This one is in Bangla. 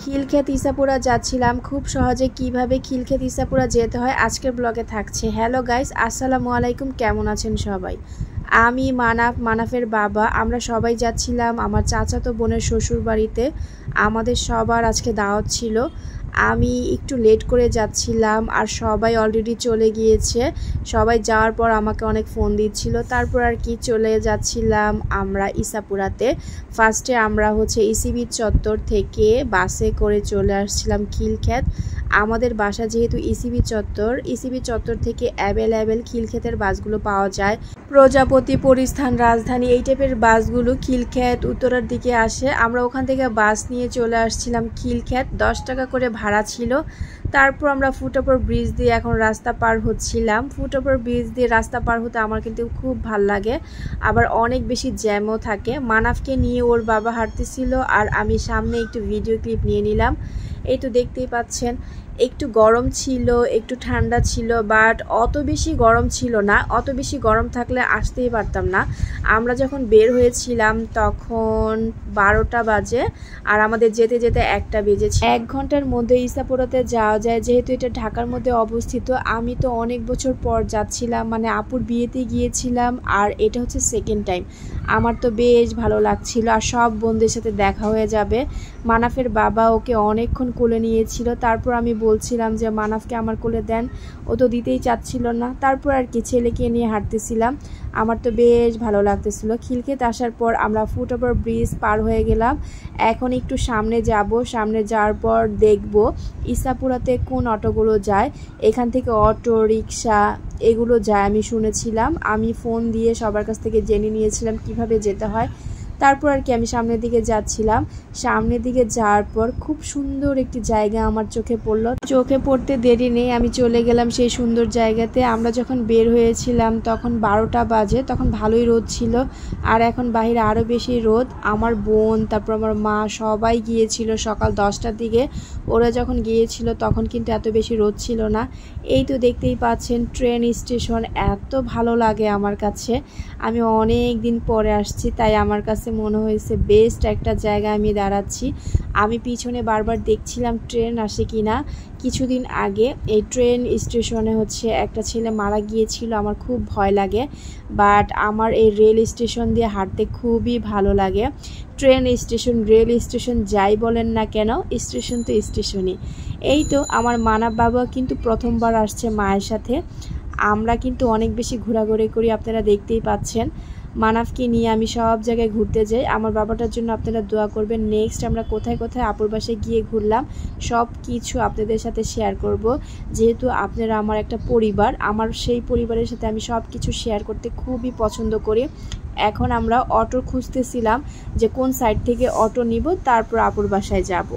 খিলক্ষেত ইসাপুরা যাচ্ছিলাম। খুব সহজে কিভাবে খিলক্ষেত ইসাপুরা যেতে হয় আজকের ব্লগে থাকছে। হ্যালো গাইস, আসসালামু আলাইকুম। কেমন আছেন সবাই? আমি মানাফের বাবা, আমরা সবাই যাচ্ছিলাম আমার চাচাতো বোনের শ্বশুর বাড়িতে। আমাদের সবার আজকে দাওয়াত ছিল। আমি একটু লেট করে যাচ্ছিলাম আর সবাই অলরেডি চলে গিয়েছে। সবাই যাওয়ার পর আমাকে অনেক ফোন দিচ্ছিল। তারপর আর কি চলে যাচ্ছিলাম আমরা ইসাপুরাতে। ফার্স্টে আমরা ইসিবি চত্বর থেকে বাসে করে চলে আসছিলাম খিলক্ষেত। আমাদের বাসা যেহেতু ইসিবি চত্বর থেকে অ্যাভেলেবেল খিলক্ষেতের বাসগুলো পাওয়া যায়। প্রজাপতি, পরিস্থান, রাজধানী এই টাইপের বাসগুলো খিলক্ষেত উত্তরার দিকে আসে। আমরা ওখান থেকে বাস নিয়ে চলে আসছিলাম খিলক্ষেত। 10 টাকা করে ভাড়া ছিল। তারপর আমরা ফুটওভার ব্রিজ দিয়ে এখন রাস্তা পার হচ্ছিলাম। ফুটওভার ব্রিজ দিয়ে রাস্তা পার হতে আমার কিন্তু খুব ভাল লাগে, আবার অনেক বেশি জ্যামও থাকে। মানাফকে নিয়ে ওর বাবা হাঁটতেছিল আর আমি সামনে একটু ভিডিও ক্লিপ নিয়ে নিলাম। এই তো দেখতেই পাচ্ছেন, একটু গরম ছিল, একটু ঠান্ডা ছিল, বাট অত বেশি গরম ছিল না। অত বেশি গরম থাকলে আসতেই পারতাম না। আমরা যখন বের হয়েছিলাম তখন 12টা বাজে আর আমাদের যেতে যেতে 1টা বেজেছে। 1 ঘন্টার মধ্যে ইসাপুরাতে যাওয়া যায়, যেহেতু এটা ঢাকার মধ্যে অবস্থিত। আমি তো অনেক বছর পর যাচ্ছিলাম, মানে আপুর বিয়েতে গিয়েছিলাম আর এটা হচ্ছে সেকেন্ড টাইম। আমার তো বেশ ভালো লাগছিল আর সব বন্ধুদের সাথে দেখা হয়ে যাবে। মানাফের বাবা ওকে অনেকক্ষণ কোলে নিয়েছিল। তারপর আমি বলছিলাম যে মানাফকে আমার কোলে দেন, ও তো দিতেই চাচ্ছিল না। তারপর আর কি ছেলেকে নিয়ে হাঁটতেছিলাম। আমার তো বেশ ভালো লাগতেছিল। খিলক্ষেত আসার পর আমরা ফুটওভার ব্রিজ পার হয়ে গেলাম। এখন একটু সামনে যাব। সামনে যাওয়ার পর দেখব ইসাপুরাতে কোন অটোগুলো যায়। এখান থেকে অটো, রিক্সা এগুলো যায় আমি শুনেছিলাম। আমি ফোন দিয়ে সবার কাছ থেকে জেনে নিয়েছিলাম কিভাবে যেতে হয়। তারপর আর কি আমি সামনের দিকে যাচ্ছিলাম। সামনের দিকে যাওয়ার পর খুব সুন্দর একটি জায়গা আমার চোখে পড়লো। চোখে পড়তে দেরি নেই, আমি চলে গেলাম সেই সুন্দর জায়গাতে। আমরা যখন বের হয়েছিলাম তখন 12টা বাজে, তখন ভালোই রোদ ছিল। আর এখন বাইরে আরও বেশি রোদ। আমার বোন, তারপর আমার মা সবাই গিয়েছিল সকাল 10টার দিকে। ওরা যখন গিয়েছিল তখন কিন্তু এত বেশি রোদ ছিল না। এই তো দেখতেই পাচ্ছেন ট্রেন স্টেশন, এত ভালো লাগে আমার কাছে। আমি অনেক দিন পরে আসছি, তাই আমার কাছে মনে হয়েছে বেস্ট একটা জায়গায় আমি দাঁড়াচ্ছি। আমি পিছনে বারবার দেখছিলাম ট্রেন আসে কিনা। কিছুদিন আগে এই ট্রেন স্টেশনে একটা ছেলে মারা গিয়েছিল। আমার খুব ভয় লাগে, বাট আমার এই রেল স্টেশন দিয়ে হাঁটতে খুবই ভালো লাগে। ট্রেন স্টেশন, রেল স্টেশন যাই বলেন না কেন, স্টেশন তো স্টেশনই। এই তো আমার মানাফ বাবা কিন্তু প্রথমবার আসছে মায়ের সাথে। আমরা কিন্তু অনেক বেশি ঘোরাঘুরি করি, আপনারা দেখতেই পাচ্ছেন। মানাফকে নিয়ে আমি সব জায়গায় ঘুরতে যাই। আমার বাবাটার জন্য আপনারা দোয়া করবেন। নেক্সট আমরা কোথায় কোথায় আপুর বাসায় গিয়ে ঘুরলাম সব কিছু আপনাদের সাথে শেয়ার করব। যেহেতু আপনারা আমার একটা পরিবার, আমার সেই পরিবারের সাথে আমি সব কিছু শেয়ার করতে খুবই পছন্দ করি। এখন আমরা অটো খুঁজতেছিলাম যে কোন সাইড থেকে অটো নিব, তারপর আপুর বাসায় যাব।